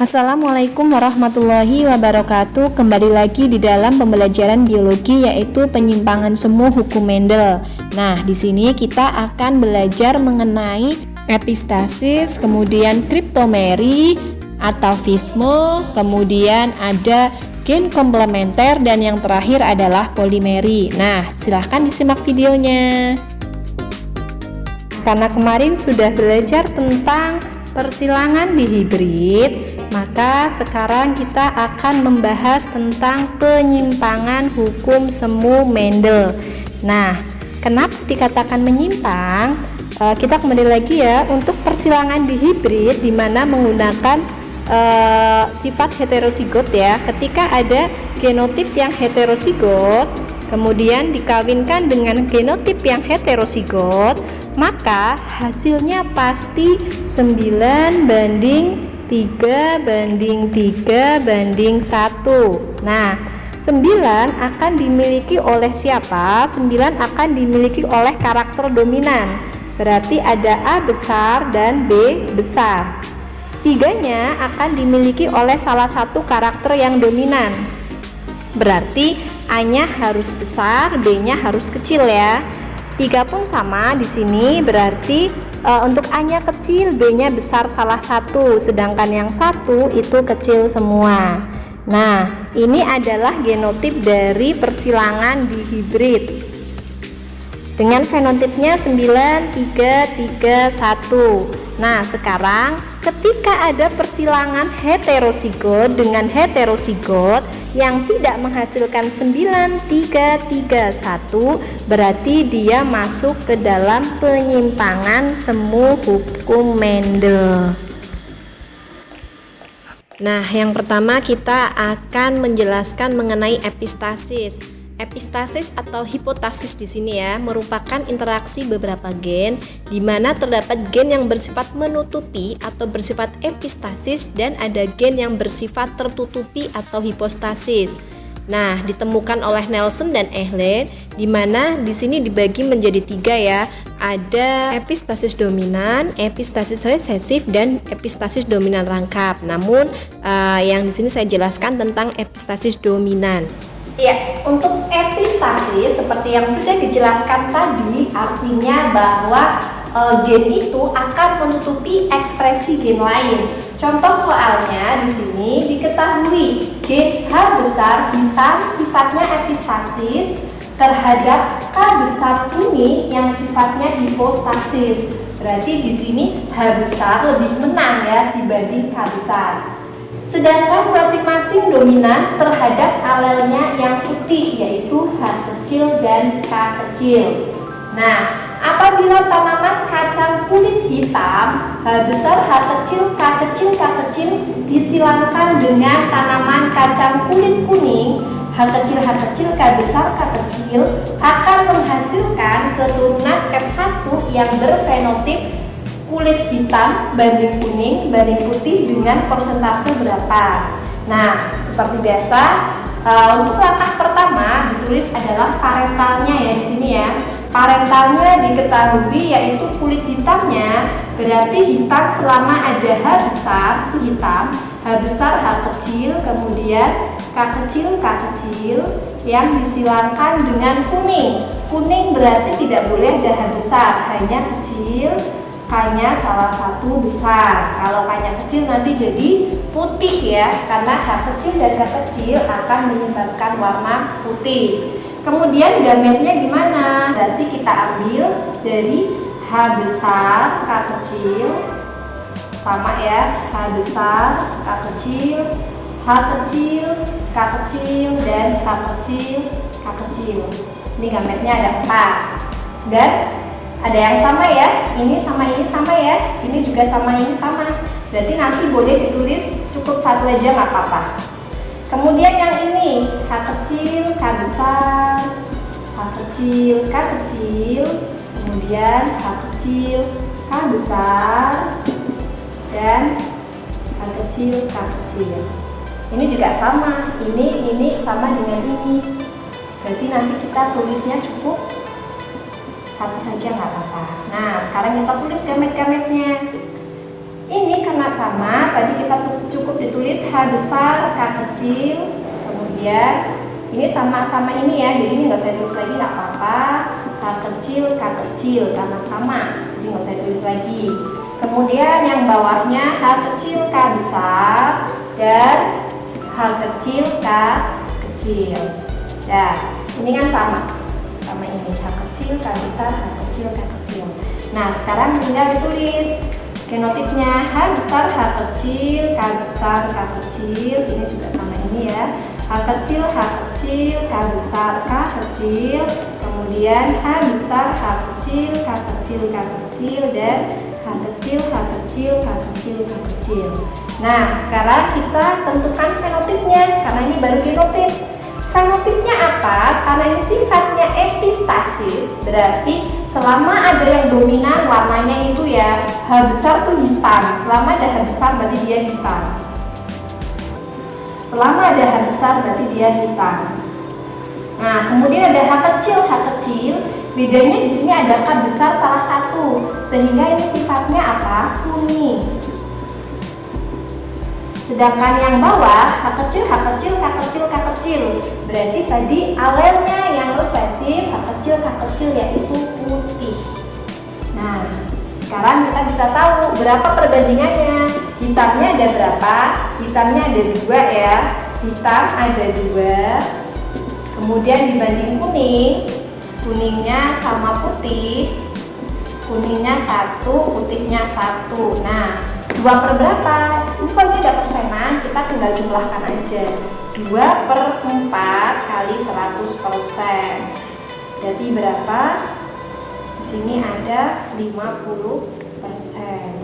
Assalamualaikum warahmatullahi wabarakatuh. Kembali lagi di dalam pembelajaran biologi, yaitu penyimpangan semu hukum Mendel. Nah, di sini kita akan belajar mengenai epistasis, kemudian kriptomeri, atavisme, kemudian ada gen komplementer, dan yang terakhir adalah polimeri. Nah, silahkan disimak videonya. Karena kemarin sudah belajar tentang persilangan dihibrid, maka sekarang kita akan membahas tentang penyimpangan hukum semu Mendel. Nah, kenapa dikatakan menyimpang? Kita kembali lagi ya, untuk persilangan dihibrid di mana menggunakan sifat heterozigot ya. Ketika ada genotip yang heterozigot kemudian dikawinkan dengan genotip yang heterozigot, maka hasilnya pasti 9 banding 3 banding 3 banding 1. Nah, 9 akan dimiliki oleh siapa? 9 akan dimiliki oleh karakter dominan. Berarti ada A besar dan B besar. 3-nya akan dimiliki oleh salah satu karakter yang dominan. Berarti A-nya harus besar, B-nya harus kecil ya. 3 pun sama di sini, berarti untuk A-nya kecil, B-nya besar salah satu, sedangkan yang satu itu kecil semua. Nah, ini adalah genotip dari persilangan dihibrid dengan fenotipnya 9, 3, 3, 1. Nah, sekarang ketika ada persilangan heterozigot dengan heterozigot yang tidak menghasilkan 9, 3, 3, 1, berarti dia masuk ke dalam penyimpangan semu hukum Mendel. Nah, yang pertama kita akan menjelaskan mengenai epistasis. Epistasis atau hipotasis di sini ya merupakan interaksi beberapa gen di mana terdapat gen yang bersifat menutupi atau bersifat epistasis dan ada gen yang bersifat tertutupi atau hipostasis. Nah, ditemukan oleh Nelson dan Ehlers di mana di sini dibagi menjadi 3 ya. Ada epistasis dominan, epistasis resesif dan epistasis dominan rangkap. Namun yang di sini saya jelaskan tentang epistasis dominan. Ya, untuk epistasis seperti yang sudah dijelaskan tadi, artinya bahwa gen itu akan menutupi ekspresi gen lain. Contoh soalnya di sini diketahui gen H besar hitam sifatnya epistasis terhadap K besar ini yang sifatnya hipostasis. Berarti di sini H besar lebih menang ya dibanding K besar. Sedangkan masing-masing dominan terhadap alelnya yang putih, yaitu H kecil dan K kecil. Nah, apabila tanaman kacang kulit hitam, H besar, H kecil, K kecil disilangkan dengan tanaman kacang kulit kuning, H kecil, K besar, K kecil, akan menghasilkan keturunan F1 yang berfenotip kulit hitam banding kuning banding putih dengan persentase berapa. Nah, seperti biasa untuk langkah pertama ditulis adalah parentalnya ya di sini ya. Parentalnya diketahui yaitu kulit hitamnya, berarti hitam selama ada H besar itu hitam, H besar H kecil, kemudian K kecil yang disilangkan dengan kuning. Kuning berarti tidak boleh ada H besar, hanya kecil. K-nya salah satu besar. Kalau K-nya kecil nanti jadi putih ya, karena H kecil dan K kecil akan menyebabkan warna putih. Kemudian gametnya gimana? Berarti kita ambil dari H besar, K kecil, sama ya, H besar, K kecil, H kecil, K kecil, dan K kecil, K kecil. Ini gametnya ada 4. Dan ada yang sama ya, ini sama ya, ini juga sama, ini sama. Berarti nanti boleh ditulis cukup satu aja nggak apa-apa. Kemudian yang ini H kecil, K besar, H kecil, K kecil, kemudian H kecil, K besar, dan H kecil, K kecil. Ini juga sama, ini sama dengan ini. Berarti nanti kita tulisnya cukup satu saja nggak apa-apa. Nah, sekarang kita tulis gamet-gametnya. Ini karena sama, tadi kita cukup H besar, K kecil, kemudian ini sama-sama ini ya, jadi ini nggak usah tulis lagi, nggak apa-apa. H kecil, K kecil, karena sama, jadi nggak usah tulis lagi. Kemudian yang bawahnya H kecil, K besar, dan H kecil, K kecil. Nah, ini kan sama ini, H kecil, K besar, H kecil, K kecil. Nah, sekarang tinggal ditulis genotipnya. H besar, H kecil, K besar, K kecil. Ini juga sama ini ya. H kecil, H kecil, K besar, K kecil. Kemudian H besar, H kecil, K kecil, K kecil, dan H kecil, H kecil, K kecil, K kecil. Nah, sekarang kita tentukan fenotipnya, karena ini baru genotip. Fenotipnya apa? Karena ini sifatnya epistasis, berarti selama ada yang dominan warnanya itu ya H besar tuh hitam. Selama ada H besar berarti dia hitam. Selama ada H besar berarti dia hitam. Nah, kemudian ada H kecil, bedanya di sini ada K besar salah satu, sehingga ini sifatnya apa? Kuning. Sedangkan yang bawah H kecil, K kecil, K kecil. Berarti tadi alelnya yang resesif H kecil, K kecil yaitu putih. Nah, sekarang kita bisa tahu berapa perbandingannya. Hitamnya ada berapa? Hitamnya ada 2 ya. Hitam ada 2. Kemudian dibanding kuning, kuningnya sama putih. Kuningnya 1, putihnya 1. Nah, 2 per berapa? Ini kalau tidak persenan, kita tinggal jumlahkan aja. 2/4 kali 100%. Berarti berapa? Di sini ada 50%.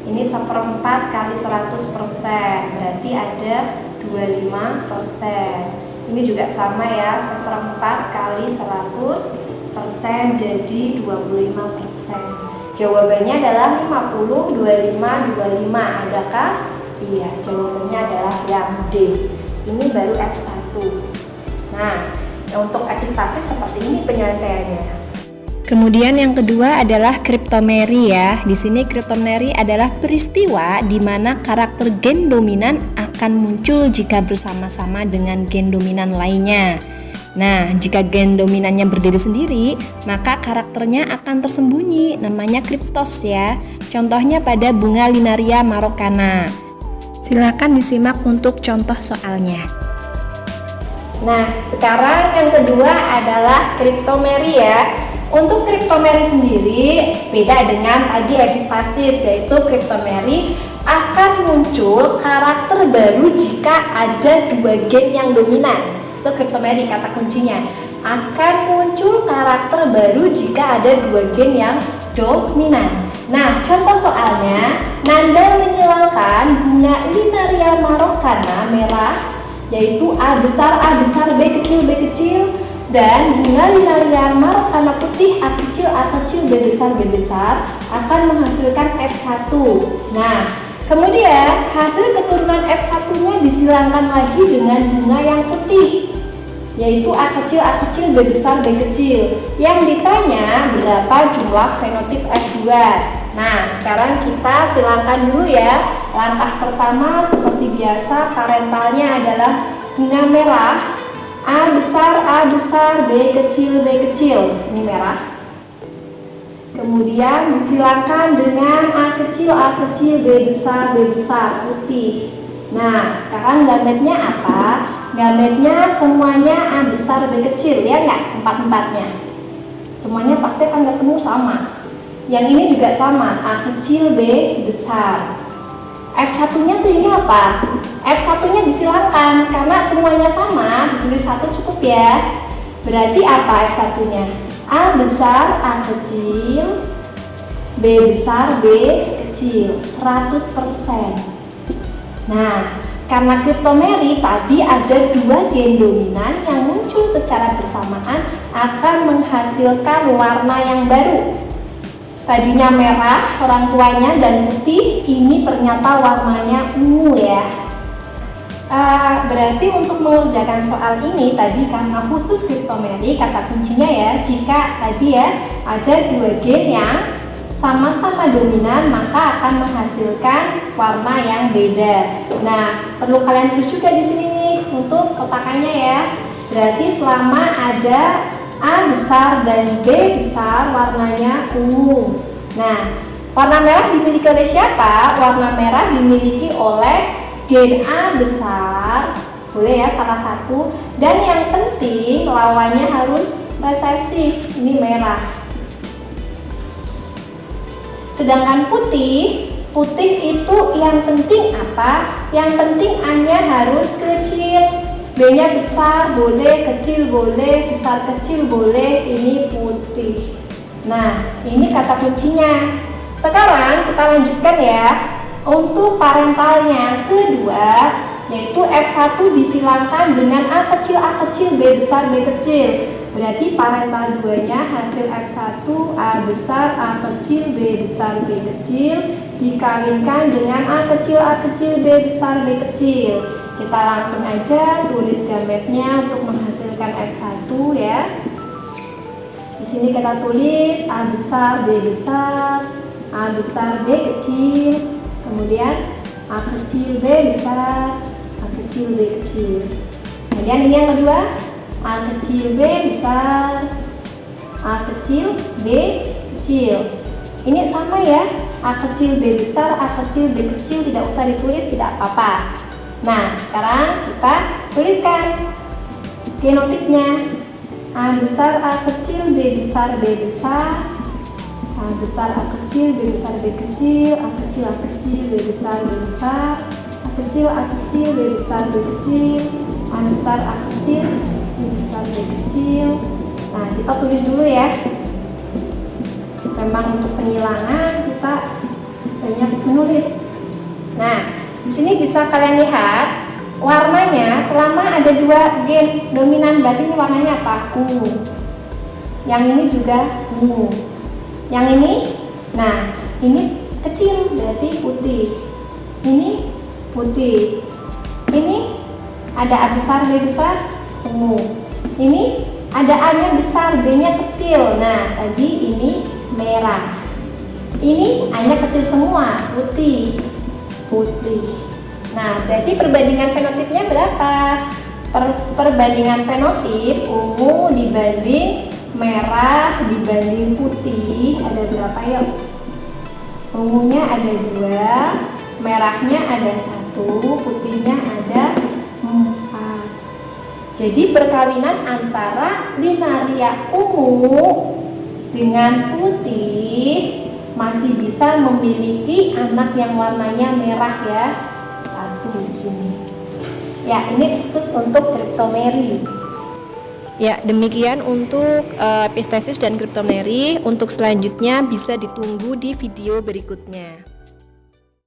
Ini 1/4 kali 100%. Berarti ada 25%. Ini juga sama ya, 1/4 kali 100% jadi 25%. Jawabannya adalah 50, 25, 25. Adakah? Iya, jawabannya adalah yang D. Ini baru F1. Nah, untuk epistasis seperti ini penyelesaiannya. Kemudian yang kedua adalah kriptomeri ya. Di sini kriptomeri adalah peristiwa di mana karakter gen dominan akan muncul jika bersama-sama dengan gen dominan lainnya. Nah, jika gen dominannya berdiri sendiri, maka karakternya akan tersembunyi, namanya kriptos ya. Contohnya pada bunga Linaria marokana. Silakan disimak untuk contoh soalnya. Nah, sekarang yang kedua adalah kriptomeri ya. Untuk kriptomeri sendiri beda dengan tadi epistasis, yaitu kriptomeri akan muncul karakter baru jika ada 2 gen yang dominan. Itu kriptomeri kata kuncinya. Akan muncul karakter baru jika ada 2 gen yang dominan. Nah, contoh soalnya, Nanda menyilangkan bunga Linaria marokana merah, yaitu A besar, B kecil, dan bunga Linaria marokana putih A kecil, B besar akan menghasilkan F1. Nah, kemudian hasil keturunan F1-nya disilangkan lagi dengan bunga yang putih, yaitu A kecil, B kecil. Yang ditanya berapa jumlah fenotip F2. Nah, sekarang kita silangkan dulu ya. Langkah pertama seperti biasa, parentalnya adalah bunga merah, A besar, B kecil. Ini merah. Kemudian disilangkan dengan A kecil, B besar, putih. Nah, sekarang gametnya apa? Gametnya semuanya A besar, B kecil, ya nggak? Empat-empatnya. Semuanya pasti akan ketemu sama. Yang ini juga sama, A kecil, B besar. F1-nya sehingga apa? F1-nya disilangkan, karena semuanya sama, ditulis 1 cukup ya. Berarti apa F1-nya? A besar, A kecil, B besar, B kecil, 100%. Nah, karena kriptomeri tadi ada 2 gen dominan yang muncul secara bersamaan akan menghasilkan warna yang baru. Tadinya merah orang tuanya dan putih, ini ternyata warnanya ungu ya. Berarti untuk mengerjakan soal ini tadi karena khusus kriptomeri, kata kuncinya ya, jika tadi ya ada 2 gen yang sama-sama dominan, maka akan menghasilkan warna yang beda. Nah, perlu kalian tulis juga di sini nih untuk kotakannya ya. Berarti selama ada A besar dan B besar, warnanya ungu. Nah, warna merah dimiliki oleh siapa? Warna merah dimiliki oleh gen A besar, boleh ya salah satu. Dan yang penting lawannya harus resesif, ini merah. Sedangkan putih itu yang penting apa? Yang penting A-nya harus kecil. B-nya besar boleh, kecil boleh, besar kecil boleh, ini putih. Nah, ini kata kuncinya. Sekarang kita lanjutkan ya. Untuk parentalnya kedua, yaitu F1 disilangkan dengan A kecil, B besar, B kecil. Berarti parental 2-nya hasil F1 A besar, A kecil, B besar, B kecil dikawinkan dengan A kecil, B besar, B kecil. Kita langsung aja tulis gametnya untuk menghasilkan F1 ya. Di sini kita tulis A besar, B besar, A besar, B kecil, kemudian A kecil, B besar, A kecil, B kecil. Kemudian ini yang kedua, A kecil, B besar, A kecil, B kecil. Ini sama ya, A kecil, B besar, A kecil, B kecil, tidak usah ditulis, tidak apa-apa. Nah, sekarang kita tuliskan genotipnya. A besar, A kecil, B besar, B besar, A besar, A kecil, B besar, B kecil, A kecil, A kecil, B besar, B besar, A kecil, A kecil, B besar, B kecil, A besar, A kecil, B besar, B kecil. Nah, kita tulis dulu ya. Memang untuk penyilangan kita banyak menulis. Nah, di sini bisa kalian lihat warnanya selama ada dua gen dominan, berarti ini warnanya apa? Ungu. Yang ini juga ungu. Yang ini, nah ini kecil berarti putih. Ini putih. Ini ada A besar, B besar, ungu. Ini ada A-nya besar, B-nya kecil. Nah, tadi ini merah. Ini A-nya kecil semua, putih. Nah, berarti perbandingan fenotipnya berapa? Perbandingan fenotip ungu dibanding merah dibanding putih ada berapa ya? Ungunya ada 2, merahnya ada 1, putihnya ada 4. Jadi perkawinan antara linaria ungu dengan putih masih bisa memiliki anak yang warnanya merah ya, 1 di sini. Ya, ini khusus untuk Cryptomery. Ya, demikian untuk epistesis dan Cryptomery. Untuk selanjutnya bisa ditunggu di video berikutnya.